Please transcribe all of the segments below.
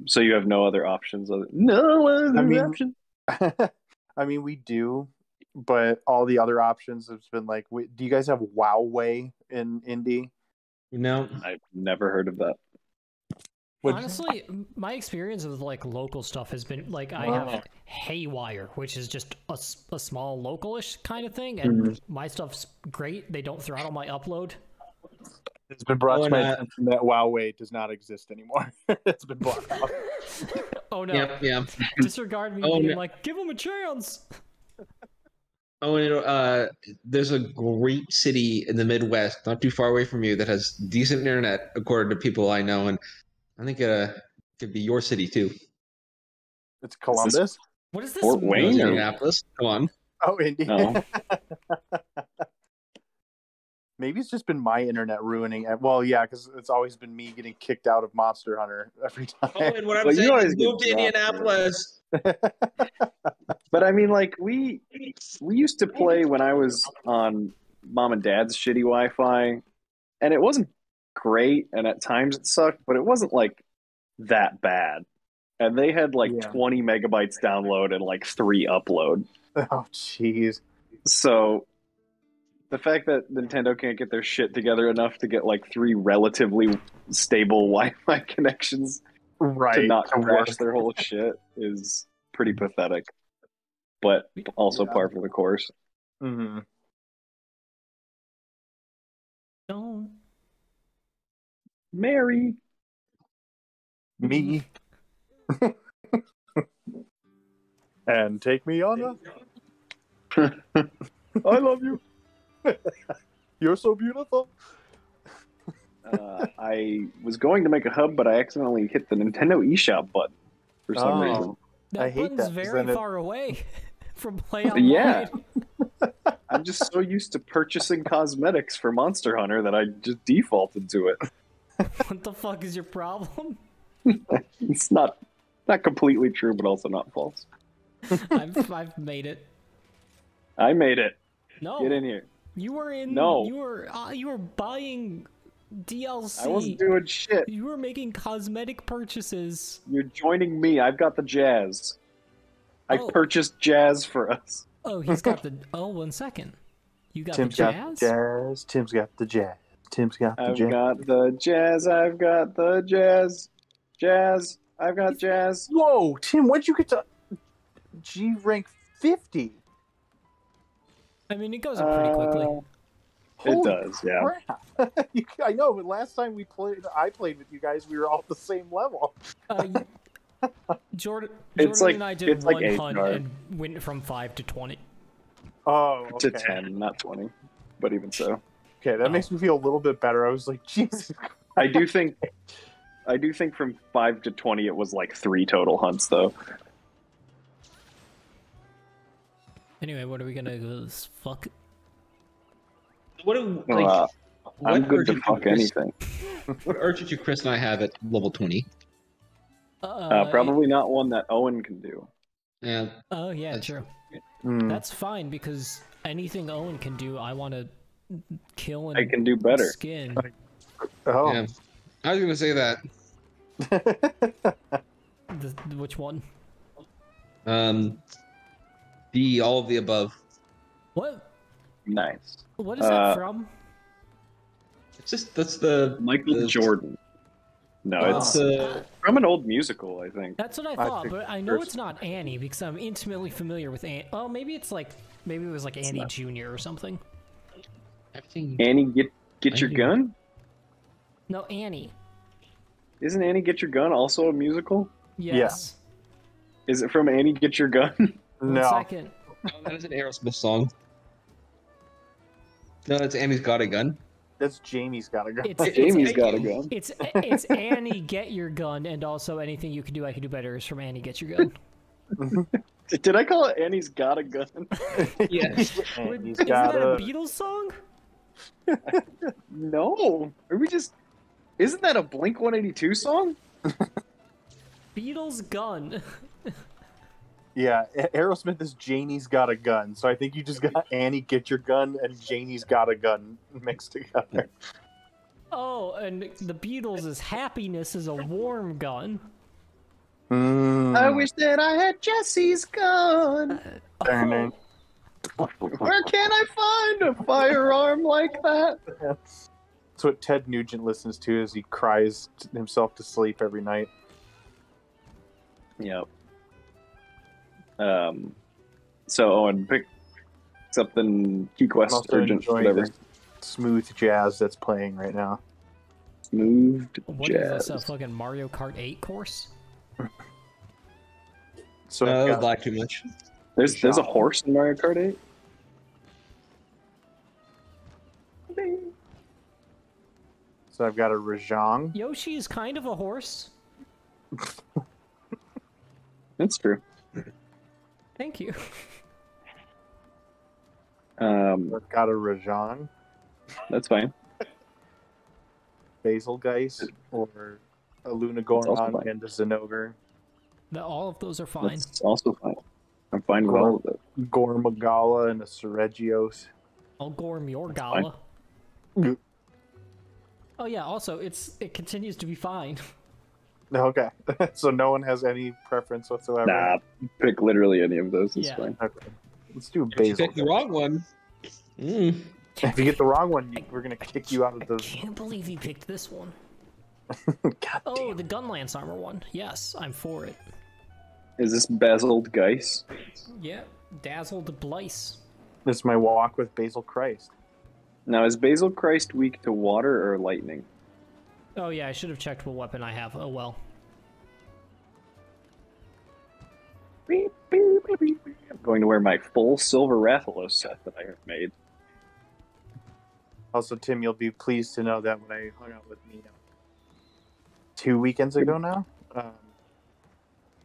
So you have no other options. No I other mean, option. I mean, we do, but all the other options have been like, do you guys have Wowway in Indy? No. I've never heard of that. Honestly, my experience with like local stuff has been like I have Haywire, which is just a small localish kind of thing, and my stuff's great. They don't throttle my upload. It's been brought to my attention that Wowway does not exist anymore. It's been blocked off. Oh no! Yeah. Disregard me being like, give them a chance. Oh, and there's a great city in the Midwest, not too far away from you, that has decent internet, according to people I know, and I think it could be your city too. It's Columbus. What is this? Fort Wayne or Indianapolis? Come on. Oh, Indy. No. Maybe it's just been my internet ruining it. Well, yeah, because it's always been me getting kicked out of Monster Hunter every time. Oh, and what I'm saying is move to Indianapolis. But I mean, like we used to play when I was on mom and dad's shitty Wi-Fi, and it wasn't great, and at times it sucked, but it wasn't like that bad. And they had like 20 megabytes download and like 3 upload. Oh, jeez. So the fact that Nintendo can't get their shit together enough to get like 3 relatively stable Wi-Fi connections to not crash their whole shit is pretty pathetic, but also par for the course. Mm-hmm. Don't marry me and take me on a... I love you. You're so beautiful. I was going to make a hub, but I accidentally hit the Nintendo eShop button for some reason. That button's very far away from Play Online. Yeah. I'm just so used to purchasing cosmetics for Monster Hunter that I just defaulted to it. What the fuck is your problem? It's not completely true, but also not false. I've made it. I made it. No. Get in here. You were in. No. You were buying DLC. I wasn't doing shit. You were making cosmetic purchases. You're joining me. I've got the jazz. I purchased jazz for us. Oh, he's got the. Oh, 1 second. You got Tim's the jazz? got the jazz. Tim's got the jazz. Tim's got the jazz. I've got the jazz. I've got the jazz. Jazz. I've got jazz. Whoa, Tim, when'd you get to G rank 50? I mean, it goes up pretty quickly. It does, yeah. Crap. I know, but last time I played with you guys, we were all at the same level. Jordan like, and I did like one hunt and went from 5 to 20. Oh, okay. To 10, not 20, but even so. Okay, that makes me feel a little bit better. I was like, Jesus. I do think from 5 to 20 it was like 3 total hunts though. Anyway, what are we gonna do? Fuck. I'm good to fuck anything. What urge did you, Chris, and I have at level 20? Probably not one that Owen can do. Yeah. Oh yeah, true. That's fine because anything Owen can do, I want to kill and I can do better. Skin. Oh. Yeah. I was gonna say that. Which one? All of the above. What? Nice. What is that from? It's just that's the Michael Jordan. No, it's from an old musical, I think. That's what I thought, but I know it's not Annie because I'm intimately familiar with Annie. Oh, maybe it was like Annie Jr. or something. Annie, get your gun? No, Annie. Isn't Annie Get Your Gun also a musical? Yes. Yeah. Is it from Annie Get Your Gun? No. 1 second. Oh, that is an Aerosmith song. No, that's Annie's Got a Gun. That's Jamie's Got a Gun. Jamie's Got a Gun. It's Annie Get Your Gun, and also Anything You Can Do, I Can Do Better is from Annie Get Your Gun. Did I call it Annie's Got a Gun? Yes. Isn't that a Beatles song? No. Isn't that a Blink-182 song? Beatles Gun. Yeah, Aerosmith is Janie's Got a Gun, so I think you just got Annie Get Your Gun and Janie's Got a Gun mixed together. Oh, and the Beatles is Happiness is a Warm Gun. I wish that I had Jesse's gun. Darn Where can I find a firearm like that? That's what Ted Nugent listens to as he cries himself to sleep every night. Yep. So Owen, pick something Key I'm Quest, also Urgent, enjoying whatever. this smooth jazz that's playing right now. Smooth What is jazz. this, a fucking Mario Kart 8 course? So No, I've that would got, lie too much. There's a horse in Mario Kart 8? so I've got a Rajang. Yoshi is kind of a horse. That's true. Thank you. I've got a Rajang, That's fine. Basilgeist, or a also Lunagorn fine. and a Zenogre. All of those are fine. That's also fine. I'm fine with all of it. Gormagala and a Seregios. I'll gorm your gala. Mm. Oh yeah, also it continues to be fine. Okay, so no one has any preference whatsoever. Nah, pick literally any of those. It's Yeah. fine. Okay. Let's do If you Basil. pick the wrong one. Mm. If you get the wrong one, we're gonna kick you out of I the. can't believe you picked this one. God Oh, the Gunlance armor one. Yes, I'm for it. Is this Basiled Geist? Yeah, Dazzled Blice. This is my walk with Basil Christ. Now, is Basil Christ weak to water or lightning? Oh yeah, I should have checked what weapon I have. Oh well. I'm going to wear my full silver Rathalos set that I have made. Also, Tim, you'll be pleased to know that when I hung out with Nino 2 weekends ago now,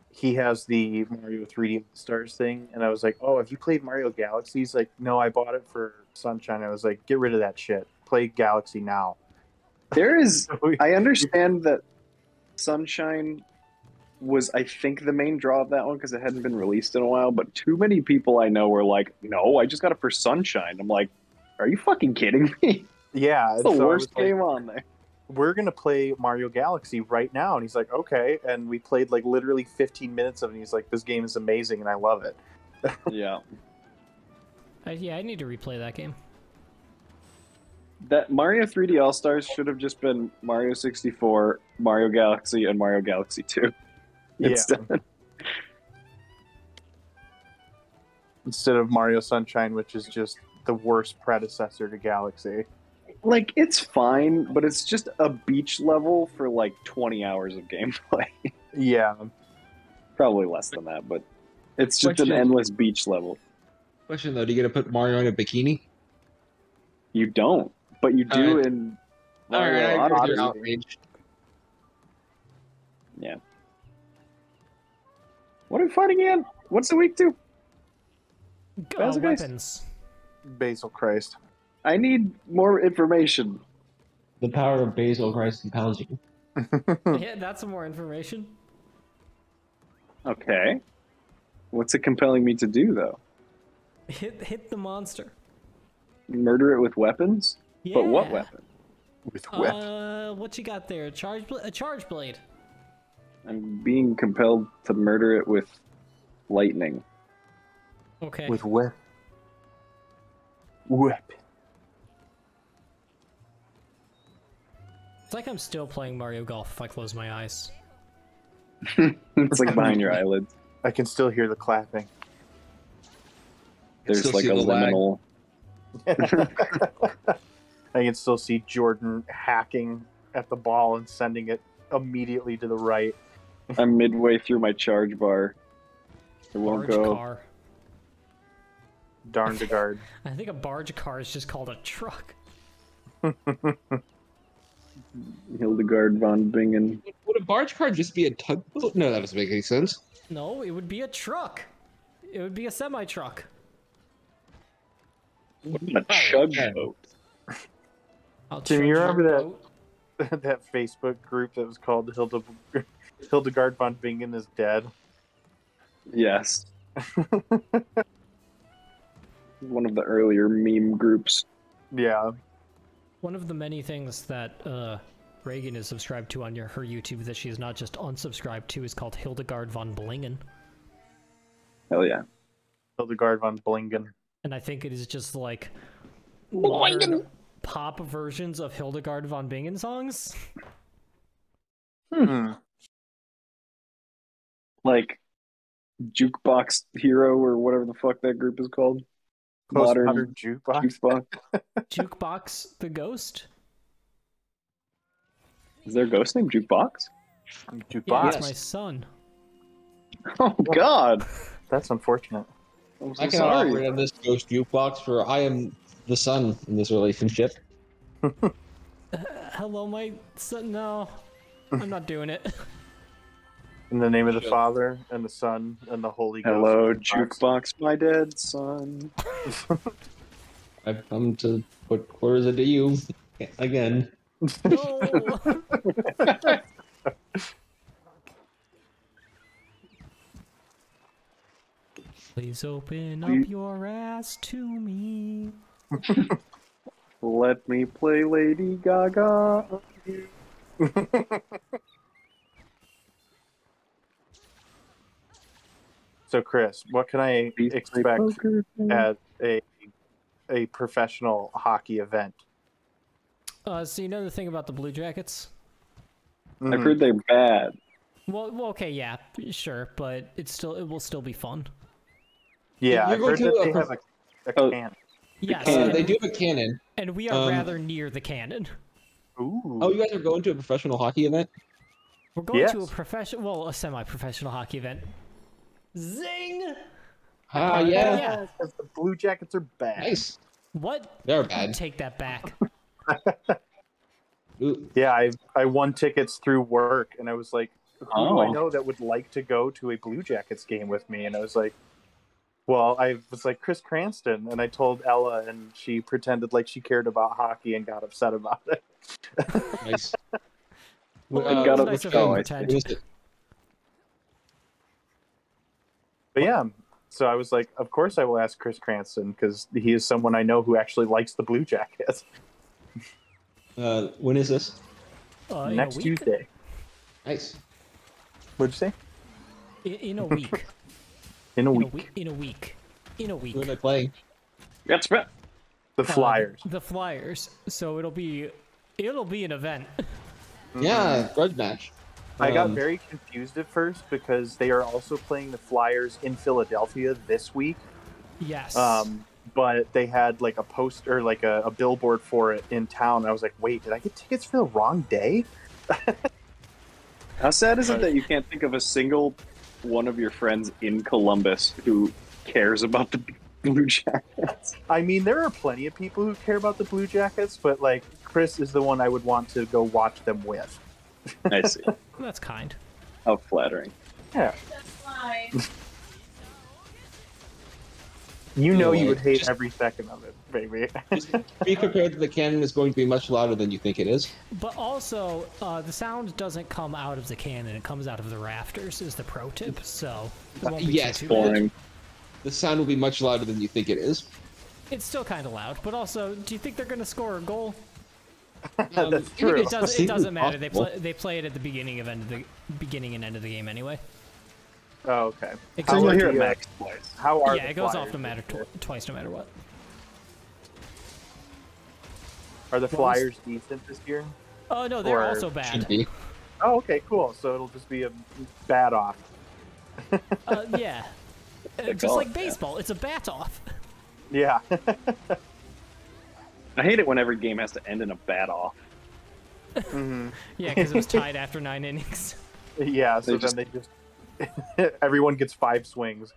he has the Mario 3D Stars thing, and I was like, "Oh, have you played Mario Galaxy?" He's like, "No, I bought it for Sunshine." I was like, "Get rid of that shit. Play Galaxy now." There is, I understand that Sunshine was, I think, the main draw of that one because it hadn't been released in a while, but too many people I know were like, no, I just got it for Sunshine. I'm like, are you fucking kidding me? Yeah, It's the and so I worst was like, game on there. we're gonna play Mario Galaxy right now, and he's like, okay, and we played like literally 15 minutes of it, and he's like, this game is amazing, and I love it. Yeah. Yeah, I need to replay that game. That Mario 3D All-Stars should have just been Mario 64, Mario Galaxy, and Mario Galaxy 2. Instead. Instead of Mario Sunshine, which is just the worst predecessor to Galaxy. Like, it's fine, but it's just a beach level for like 20 hours of gameplay. Yeah. Probably less than that, but it's just Question. an endless beach level. Question though, do you get to put Mario in a bikini? You don't, but you do Alright. in All right, Mario I agree with your Odyssey. outrage. Yeah. What are we fighting again? What's the week to? Basil Geist? Weapons. Basil Christ. I need more information. The power of Basil Christ compels you. Yeah, that's some more information. Okay. What's it compelling me to do, though? Hit the monster. Murder it with weapons? Yeah. But what weapon? With whip. What you got there? A charge blade. I'm being compelled to murder it with lightning. Okay. With whip. Whip. It's like I'm still playing Mario Golf if I close my eyes. It's like behind your eyelids. I can still hear the clapping. There's Still like see a the lag. liminal. I can still see Jordan hacking at the ball and sending it immediately to the right. I'm midway through my charge bar. It won't Barge go. car. Darn to guard. I think a barge car is just called a truck. Hildegard von Bingen. Would a barge car just be a tugboat? No, that doesn't make any sense. No, it would be a truck. It would be a semi-truck. A chug boat. I'll Tim, you chug remember your that- boat. That Facebook group that was called Hildegard von Bingen is dead. Yes. One of the earlier meme groups. Yeah. One of the many things that Reagan is subscribed to on her YouTube that she is not just unsubscribed to is called Hildegard von Blingen. Hell yeah. Hildegard von Blingen. And I think it is just like modern pop versions of Hildegard von Bingen songs. Like Jukebox Hero or whatever the fuck that group is called. Modern Jukebox. Jukebox the Ghost? Is there a ghost named Jukebox? Jukebox. Yeah, it's my son. Oh God. That's unfortunate. I'm so I can sorry. operate on this ghost jukebox, for I am the son in this relationship. Hello, my son. No, I'm not doing it. In the name of the Father, and the Son, and the Holy Ghost. Hello, Jukebox, my dead son. I've come to put quarters into you again. No. Please open up your ass to me. Let me play Lady Gaga on you. So, Chris, what can I expect at a professional hockey event? So you know the thing about the Blue Jackets? I've heard they're bad. Well, okay, yeah, sure, but it will still be fun. Yeah, You're I've going heard to that they a- have a cannon. Yes, cannon. They do have a cannon. and we are rather near the cannon. Ooh. Oh, you guys are going to a professional hockey event? We're going to a Yes. a semi-professional hockey event. Zing! Ah, yeah. yeah. Because the Blue Jackets are bad. Nice. What? They're bad. Take that back. Ooh. Yeah, I won tickets through work, and I was like, who do I Oh. know that would like to go to a Blue Jackets game with me? And I was like, well, I was like, Chris Cranston. And I told Ella, and she pretended like she cared about hockey and got upset about it. Nice. Well, it it got was up nice the of her to show, I pretend. What is it? But yeah, so I was like, of course I will ask Chris Cranston, because he is someone I know who actually likes the Blue Jackets. When is this? In Next a week? Tuesday. Nice. What'd you say? In a week. In a In a week. week. In a week. In a week. Who am I playing? That's bad. The Flyers. The Flyers. So it'll be an event. Yeah, grudge match. I got very confused at first because they are also playing the Flyers in Philadelphia this week. Yes. But they had like a poster, like a billboard for it in town. I was like, wait, did I get tickets for the wrong day? How sad is it that you can't think of a single one of your friends in Columbus who cares about the Blue Jackets? I mean, there are plenty of people who care about the Blue Jackets, but like Chris is the one I would want to go watch them with. I see. That's kind. How flattering. Yeah. That's fine. You know Yeah, you would hate just- every second of it, baby. Be prepared that the cannon is going to be much louder than you think it is. But also, the sound doesn't come out of the cannon; it comes out of the rafters. Is the pro tip? So it won't be Yes, too bad. Boring. The sound will be much louder than you think it is. It's still kind of loud. But also, do you think they're going to score a goal? That's true. It doesn't matter. Possible. They play it at the beginning and end of the game anyway. Oh, okay. It So goes you'll off- hear it max twice. How are yeah, the it goes Flyers off no matter this year? twice, no matter what. Are the Flyers decent this year? Oh no, they're Or also Should bad. be. Oh, okay, cool. So it'll just be a bad off. Yeah, just call like it that. baseball, it's a bat off. Yeah. I hate it when every game has to end in a bat off. hmm Yeah, because it was tied after 9 innings. Yeah, so They then they just everyone gets 5 swings.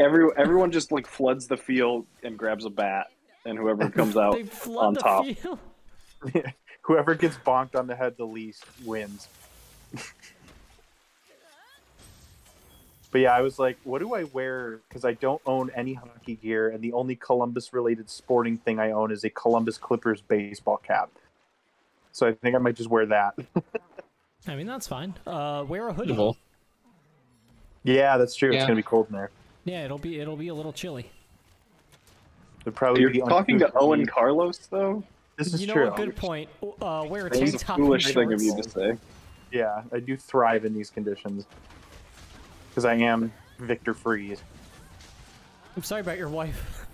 Everyone just like floods the field and grabs a bat, and whoever comes out They flood on the top. field. Whoever gets bonked on the head the least wins. But yeah, I was like, what do I wear? Because I don't own any hockey gear, and the only Columbus-related sporting thing I own is a Columbus Clippers baseball cap. So I think I might just wear that. I mean, that's fine. Wear a hoodie. Beautiful. Yeah, that's true. It's Yeah. gonna be cold in there. Yeah, it'll be a little chilly. It'd probably You're be talking to uncouth Owen me. Carlos, though? This is You know true. a good point. Wear a That tank was a top and foolish thing of you to shorts. say. Yeah, I do thrive in these conditions because I am Victor Freeze. I'm sorry about your wife.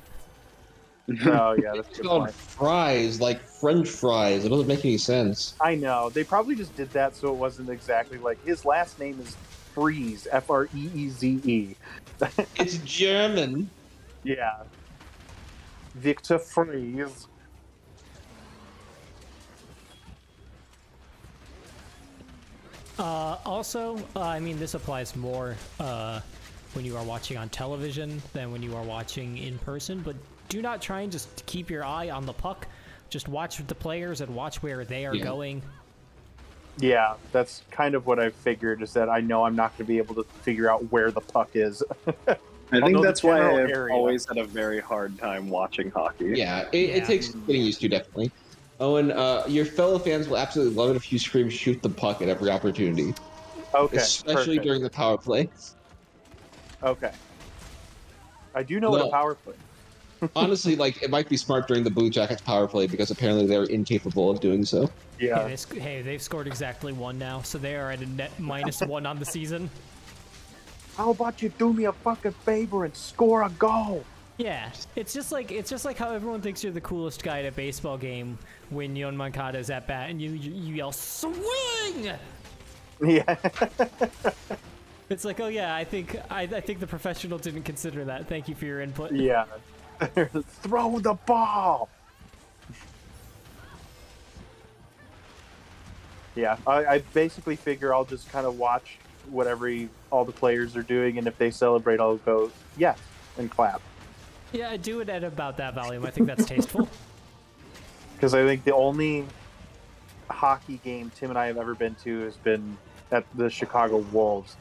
Oh yeah, that's a It's good called point. fries, like French fries. It doesn't make any sense. I know they probably just did that so it wasn't exactly like his last name is Freeze, Freeze. It's German. Yeah, Victor Freeze. Also, I mean, this applies more when you are watching on television than when you are watching in person, but do not try and just keep your eye on the puck. Just watch the players and watch where they are going. Yeah, that's kind of what I figured, is that I know I'm not going to be able to figure out where the puck is. I think that's why I've area. always had a very hard time watching hockey. Yeah, it takes getting used to, definitely. Owen, your fellow fans will absolutely love it if you scream "shoot the puck" at every opportunity. Okay, Especially perfect. during the power play. Okay. I do know what a power play. Honestly, like, it might be smart during the Blue Jackets power play because apparently they're incapable of doing so. Yeah. Hey, they've scored exactly 1 now, so they are at a net -1 on the season. How about you do me a fucking favor and score a goal? Yeah, it's just like how everyone thinks you're the coolest guy at a baseball game when Yon Moncada's at bat and you yell swing. Yeah. It's like, oh yeah, I think the professional didn't consider that. Thank you for your input. Yeah. Throw the ball. Yeah, I basically figure I'll just kind of watch whatever all the players are doing, and if they celebrate, I'll go yes and clap. Yeah, I do it at about that volume. I think that's tasteful. Because I think the only hockey game Tim and I have ever been to has been at the Chicago Wolves.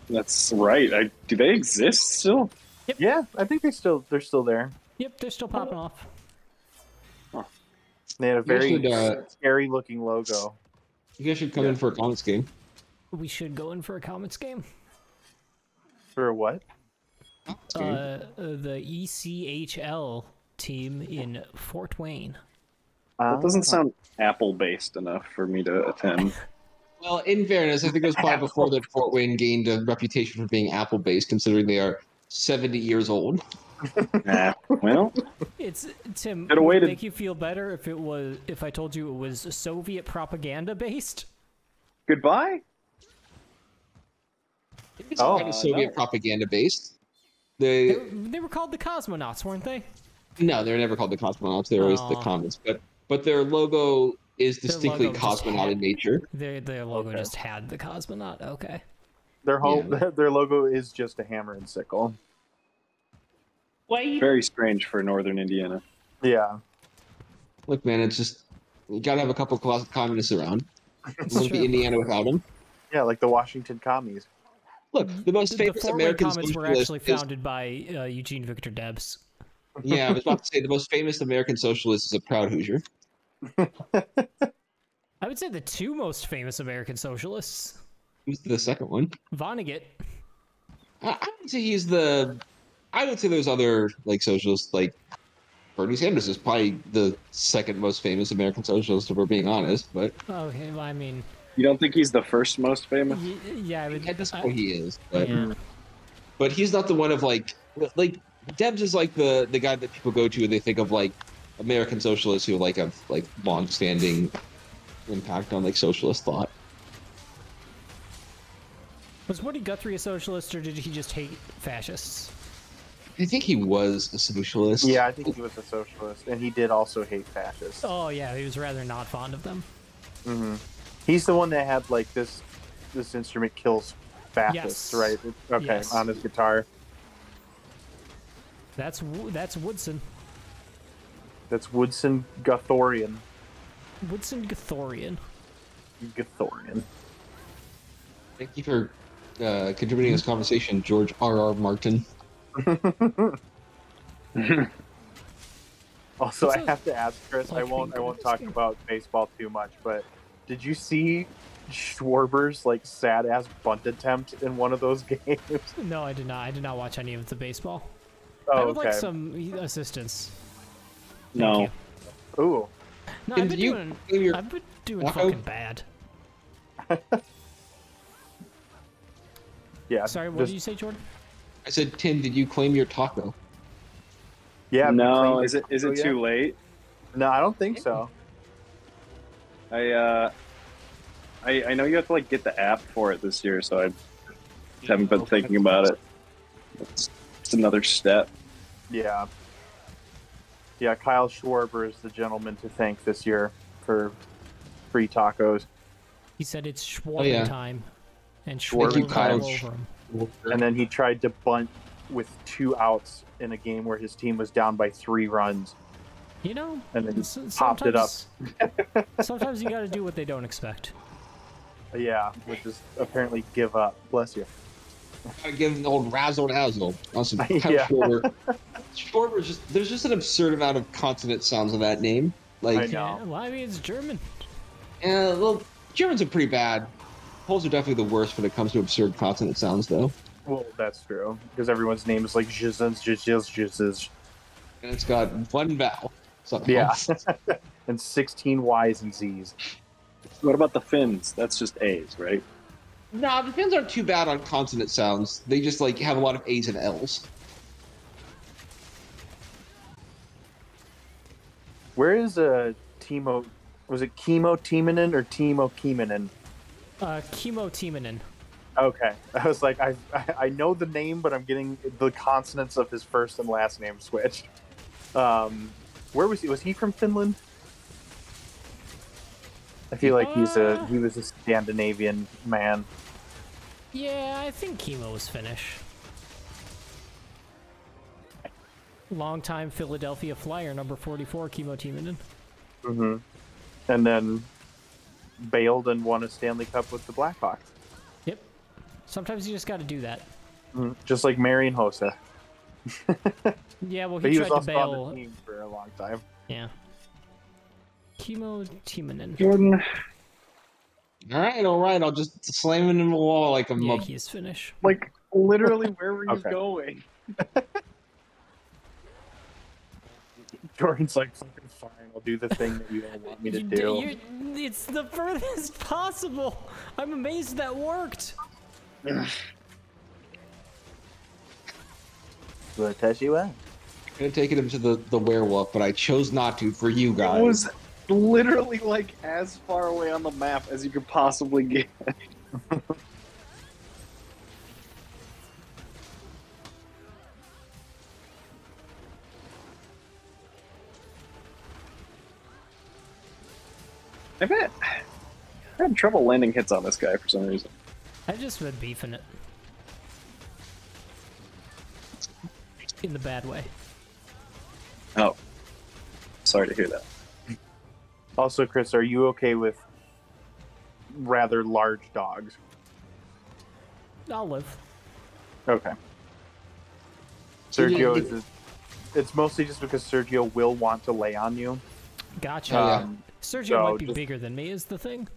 That's right. Do they exist still? Yep. Yeah, I think they're still there. Yep, they're still popping off. They had a very should, scary looking logo. You guys should come in for a Comets game. We should go in for a Comets game. For what? The ECHL team in Fort Wayne. That doesn't sound Apple-based enough for me to attend. Well, in fairness, I think it was probably before that Fort Wayne gained a reputation for being Apple-based, considering they are 70 years old. Well, It's Tim. Gotta Would wait it make you feel better if I told you it was Soviet propaganda based? goodbye. It's kind of Soviet no. propaganda based. They were called the Cosmonauts, weren't they? No, they're never called the cosmonauts. They're always the Comets. But their logo is distinctly logo just cosmonaut in nature. Their logo just had the cosmonaut. Okay. Their logo is just a hammer and sickle. Very strange for Northern Indiana. Yeah. Look, man, it's just you gotta have a couple of communists around. It's Wouldn't be true. Indiana without them. Yeah, like the Washington Commies. Look, the most The famous Fort Wayne American Comets were socialist actually is- founded by Eugene Victor Debs. Yeah, I was about to say the most famous American socialist is a proud Hoosier. I would say the 2 most famous American socialists. Who's the second one? Vonnegut. I would say he's the. I would say there's other like socialists, like Bernie Sanders is probably the second most famous American socialist, if we're being honest. But Okay, well, I mean, You don't think he's the first most famous? yeah, I would. at this point he is. But Yeah. but he's not the one of like Debs is like the guy that people go to and they think of like American socialists who like have like long-standing impact on like socialist thought. Was Woody Guthrie a socialist, or did he just hate fascists? I think he was a socialist. Yeah, I think he was a socialist, and he did also hate fascists. Oh yeah, he was rather not fond of them. Mm-hmm. He's the one that had like this instrument kills fascists, Yes. right? Okay, Yes. on his guitar. That's Woodson. That's Woodson Guthorian. Woodson Guthorian. Guthorian. Thank you for contributing to this conversation, George R.R. Martin. Also, What's I a- have to ask Chris. I won't talk about baseball too much, but did you see Schwarber's like sad ass bunt attempt in one of those games? No, I did not. I did not watch any of the baseball. Oh, I would okay. like some assistance. Thank No. you. Ooh. No, Tim, I've did been you doing. claim your I've been doing taco? fucking bad. Yeah. Sorry, what did you say, Jordan? I said, Tim, did you claim your taco? Yeah. have you No, claimed is your it taco yet? too late? No, I don't think so. I know you have to like get the app for it this year, so I haven't been thinking about it. It's another step. Yeah. Yeah, Kyle Schwarber is the gentleman to thank this year for free tacos. He said it's Schwarber yeah. time, and Thank you, Schwarber Kyle. all over him. And then he tried to bunt with 2 outs in a game where his team was down by 3 runs. You know, And then s- popped it up. Sometimes you got to do what they don't expect. Yeah, which is apparently give up. Bless you. Gotta give him the old razzle dazzle. Awesome. Yeah. Schwarber's just, there's just an absurd amount of consonant sounds in that name. I Like, know. Yeah, well, I mean, it's German. yeah, well, Germans are pretty bad. Poles are definitely the worst when it comes to absurd consonant sounds, though. Well, that's true. Because everyone's name is like Zhizz. And it's got one vowel. Somehow. Yeah. And 16 Y's and Z's. What about the Finns? That's just A's, right? No, the Finns aren't too bad on consonant sounds. They just like have a lot of A's and L's. Where is Timo? Was it Chemo Timonen or Timo Kimonen? Chemo Timonen. Okay, I was like, I know the name, but I'm getting the consonants of his first and last name switched. Where was he? Was he from Finland? I feel like he was a Scandinavian man. Yeah, I think Chemo was Finnish. Longtime Philadelphia Flyer, number 44, Chemo Timonen. Mm-hmm. And then bailed and won a Stanley Cup with the Blackhawks. Yep. Sometimes you just got to do that. Mm-hmm. Just like Marian Hossa. Yeah, well, But he he was tried to also on bail. the team for a long time. Yeah. Chemo Timonen. Jordan, All right. I'll just slam him in the wall like a Yeah, mob. he is Finnish. like literally, where were you Okay. going? Jordan's like, fucking fine, I'll do the thing that you don't want me to do. It's the furthest possible. I'm amazed that worked. But test you out. I could have taken him to the werewolf, but I chose not to for you guys. It was literally like as far away on the map as you could possibly get. I've had trouble landing hits on this guy for some reason. I've just been beefing it. In the bad way. Oh, sorry to hear that. Also, Chris, are you okay with rather large dogs? I'll live. Okay. Sergio is. It's mostly just because Sergio will want to lay on you. Gotcha. Yeah. Sergio so might be just- bigger than me, is the thing.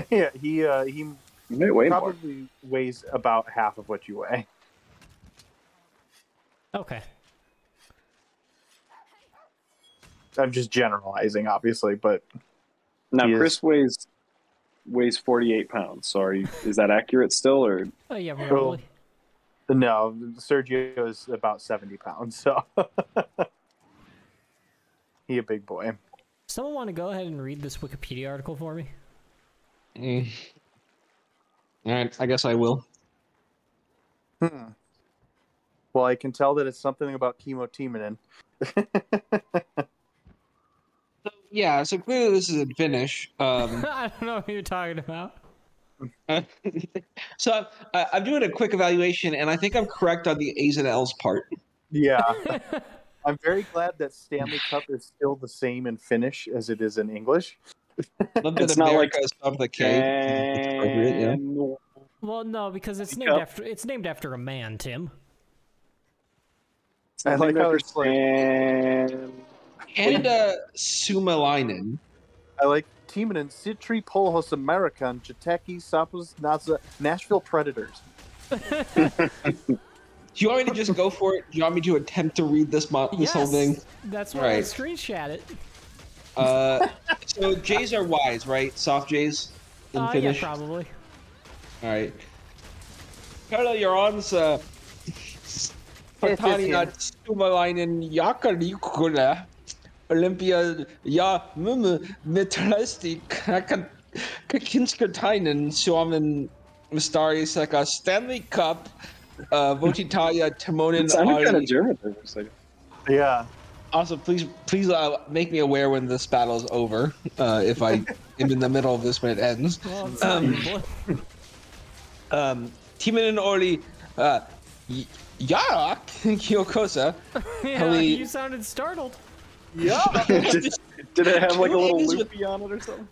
Yeah, he You may weigh more. probably weighs about half of what you weigh. Okay. I'm just generalizing, obviously, but Now, He is- Chris weighs 48 pounds. So is that accurate still, or Oh, yeah, probably. no, Sergio is about 70 pounds, so he a big boy. Someone want to go ahead and read this Wikipedia article for me? All right, I guess I will. Well, I can tell that it's something about Chemo Timonen. Yeah, so clearly this is in Finnish. I don't know what you're talking about. So I'm doing a quick evaluation, and I think I'm correct on the A's and L's part. Yeah. I'm very glad that Stanley Cup is still the same in Finnish as it is in English. Love that It's not America is spelled with a K. It's appropriate, yeah. and Well, no, because it's Cup. named after a man, Tim. I like how it's like, Canada Sumalainen. I like Timonen, Sitri, Polhos, American, Jateki, Sapos, Naza, Nashville Predators. Do you want me to just go for it? Do you want me to attempt to read this this whole thing? That's why I Right. screenshot it. So J's are Y's, right? Soft J's in Yeah, Finnish? probably. All right. Karla Jaransa Spartania Stumalainen Jakarikula Olympia Ja Mumu Metrasti Kakinskatainen Suomen Mistari Seka Stanley Cup Votitaya Timonen It sounded kind of Ali. German there for a second. Yeah. Also, please make me aware when this battle is over. If I am in the middle of this when it ends. Well, it's not Timonen Oli Yarak Kyokosa. yeah, you sounded startled. Yeah. Did it have like a little loopy on it or something?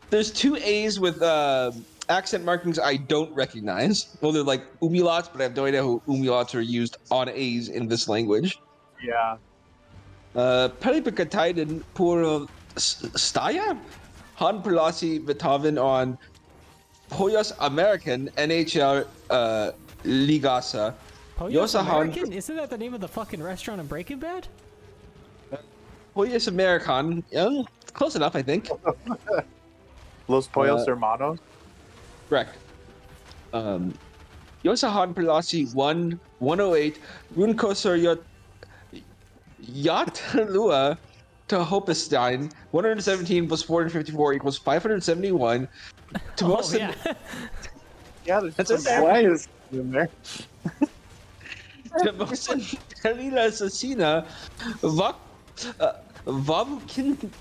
There's 2 A's with accent markings I don't recognize. Well, they're like umlauts, but I have no idea how umlauts are used on A's in this language. Yeah. Pelipikataiden puro staya? Han Pelasi Beethoven on Hoyos American NHL Ligasa. Pollos American? Isn't that the name of the fucking restaurant in Breaking Bad? Hoyos American. Yeah, close enough, I think. Los Pollos Hermanos. Correct. Yosahan Pelasi 108. Runkosor Yatlua to Hopestein. 117 plus 454 equals 571. To most yeah. Yeah, there's That's some okay. Why is in there. Kalila Sasina Vam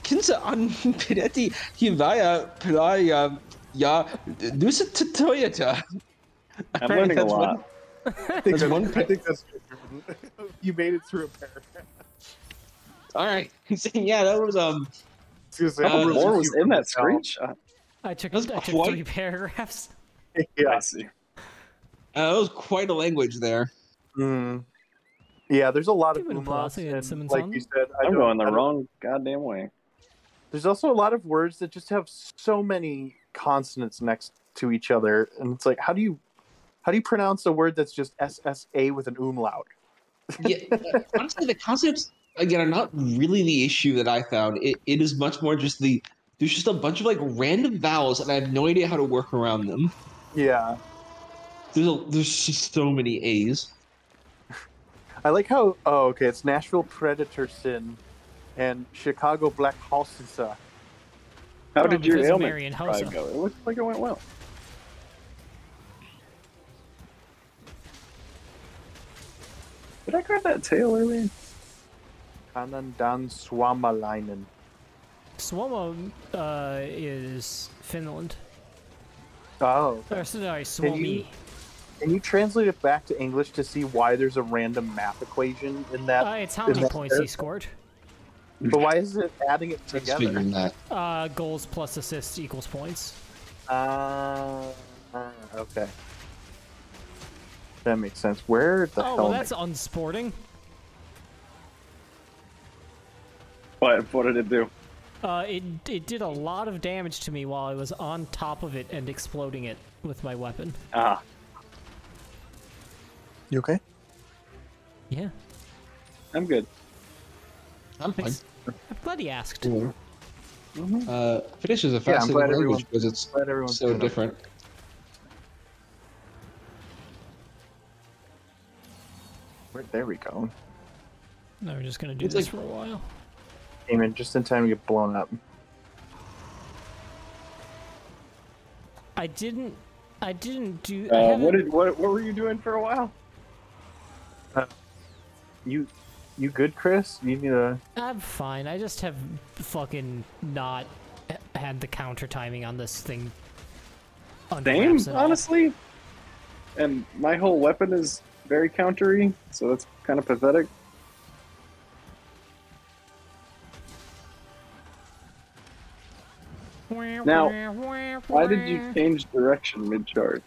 Kinsa an Pinetti Hivaya Playa Ya Nusa Toyota. I'm learning a lot. That's one. I think that's good. You made it through a paragraph. All right. Yeah, that was How much more was in that screenshot? I took That's 3 paragraphs. Yeah. I see. that was quite a language there. Mm. Yeah, there's a lot of Give it a umlauts, plus, and and Simmons like on. you said, I'm going the wrong goddamn way. There's also a lot of words that just have so many consonants next to each other, and it's like, how do you pronounce a word that's just SSA with an umlaut? Yeah, honestly, the concepts again are not really the issue that I found. It is much more just there's just a bunch of like random vowels, and I have no idea how to work around them. Yeah, There's just so many A's. I like how. Oh, okay, it's Nashville Predator Sin and Chicago Black Halsisa. How Oh, did your because of ailment Marion try Hossa. go? It looked like it went well. Did I grab that tail earlier? Kanandan Suomalainen. Suomo is Finland. Oh, Or, sorry, Suomi. can you translate it back to English to see why there's a random math equation in that? It's how many that points he there? scored. But why is it adding it Let's together? figure that. Goals plus assists equals points. Okay. That makes sense. Where the Oh, hell? well, that's unsporting. What did it do? It did a lot of damage to me while I was on top of it and exploding it with my weapon. Ah, You okay? Yeah. I'm good. I'm fine. I'm glad he asked. Finnish is a Yeah, I'm fascinating glad language because it's glad everyone's so doing okay. different. There we go. No, we're just gonna do It's this like- for a while. Came in just in time to get blown up. I didn't do. What were you doing for a while? You good, Chris? You need a. I'm fine. I just have fucking not had the counter timing on this thing. under Same, wraps at all. honestly. And my whole weapon is very countery, so that's kind of pathetic. Now, why did you change direction mid-charge?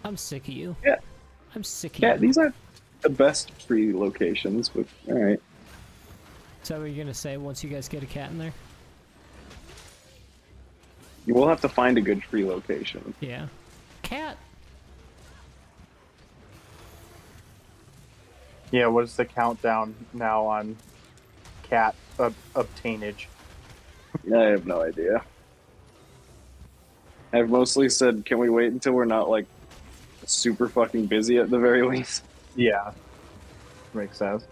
I'm sick of you. Yeah. I'm sick of Yeah, you. these aren't the best free locations, but alright. Is that what you're gonna say once you guys get a cat in there? You will have to find a good free location. Yeah. Cat. Yeah, what is the countdown now on cat obtainage? I have no idea. I've mostly said, can we wait until we're not like super fucking busy at the very least? Yeah, makes sense.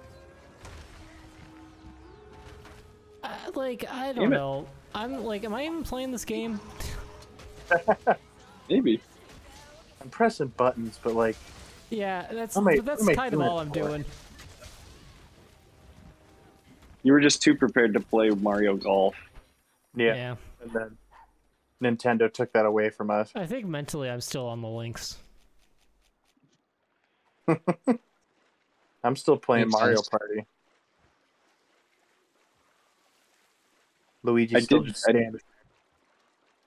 Like, I don't know. I'm like, am I even playing this game? Maybe. I'm pressing buttons, but like, Yeah, that's What am I- that's what am I kind of doing all I'm it for? doing. You were just too prepared to play Mario Golf. yeah. And then Nintendo took that away from us. I think mentally I'm still on the links. I'm still playing Makes Mario sense. Party. Luigi I still did- just standing.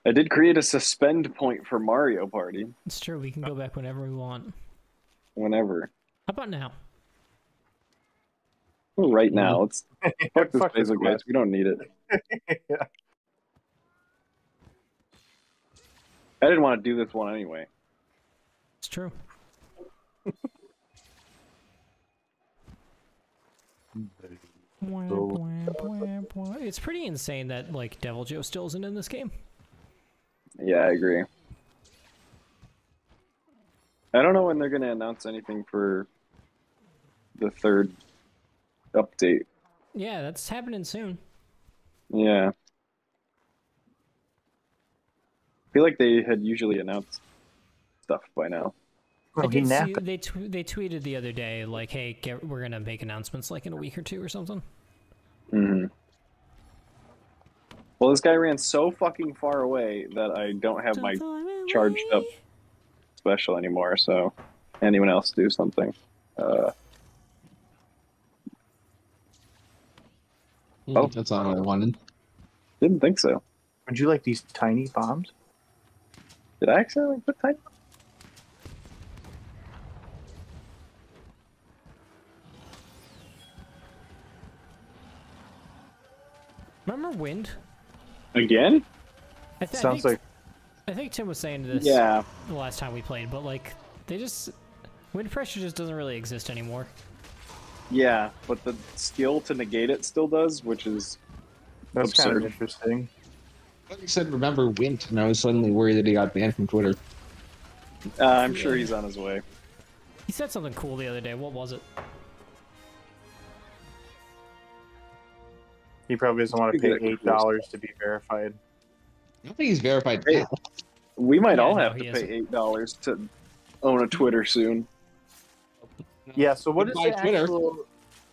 I did create a suspend point for Mario Party It's true, we can go back whenever we want. whenever. How about now? Well, right now, let's fuck this Fuck this Facebook guys. quest. We don't need it. Yeah. I didn't want to do this one anyway. It's true. It's pretty insane that like Devil Joe still isn't in this game. Yeah, I agree. I don't know when they're going to announce anything for the third update. Yeah, that's happening soon. Yeah. I feel like they had usually announced stuff by now. Oh, I he did see, napped. they tweeted the other day like, "Hey, we're gonna make announcements like in a week or two or something." Mm-hmm. Well, this guy ran so fucking far away that I don't have my charged up special anymore, so anyone else do something. Oh. That's all I wanted. Didn't think so. Would you like these tiny bombs? Did I accidentally put time? Remember Wind? Again? Sounds like I think Tim was saying this Yeah. the last time we played, but like they just wind pressure just doesn't really exist anymore. Yeah, but the skill to negate it still does, which is that's kind of absurd. interesting. He said, "Remember Wint," and I was suddenly worried that he got banned from Twitter. I'm sure he's on his way. He said something cool the other day. What was it? He probably doesn't want to pay $8 to be verified. I don't think he's verified. Hey. now. We might Yeah, all no, have to he pay $8 to own a Twitter soon. Yeah, so what is Goodbye, the Twitter. actual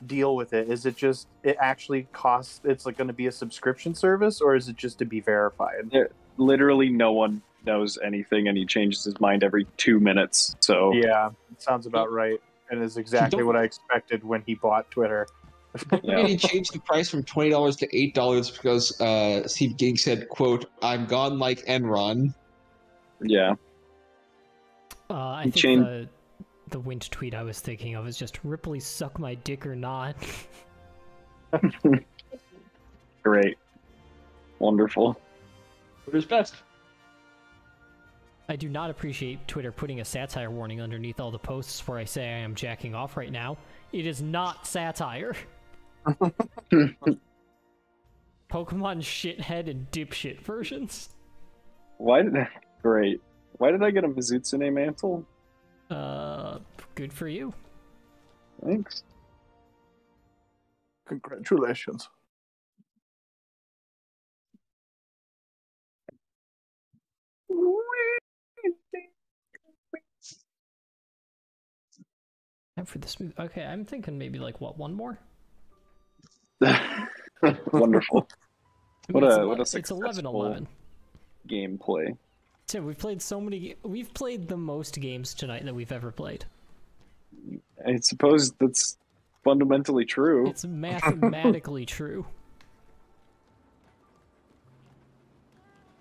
deal with it? Is it just it actually costs? It's like going to be a subscription service, or is it just to be verified? Literally no one knows anything, and he changes his mind every 2 minutes. So Yeah, it sounds about right, and is exactly what I expected when he bought Twitter. Yeah. And he changed the price from $20 to $8 because Steve King said, "quote I'm gone like Enron." yeah. I He think changed- the wind tweet I was thinking of is just Ripley suck my dick or not. Great. Wonderful. Twitter's best. I do not appreciate Twitter putting a satire warning underneath all the posts where I say I am jacking off right now. It is not satire. Pokemon shithead and dipshit versions. Great. Why did I get a Mizutsune mantle? Good for you. Thanks. Congratulations. Time for the smooth. Okay, I'm thinking maybe like what, one more? Wonderful. I mean, What a it's successful 11-11. gameplay. Tim, we've played so many. We've played the most games tonight that we've ever played. I suppose that's fundamentally true. It's mathematically true.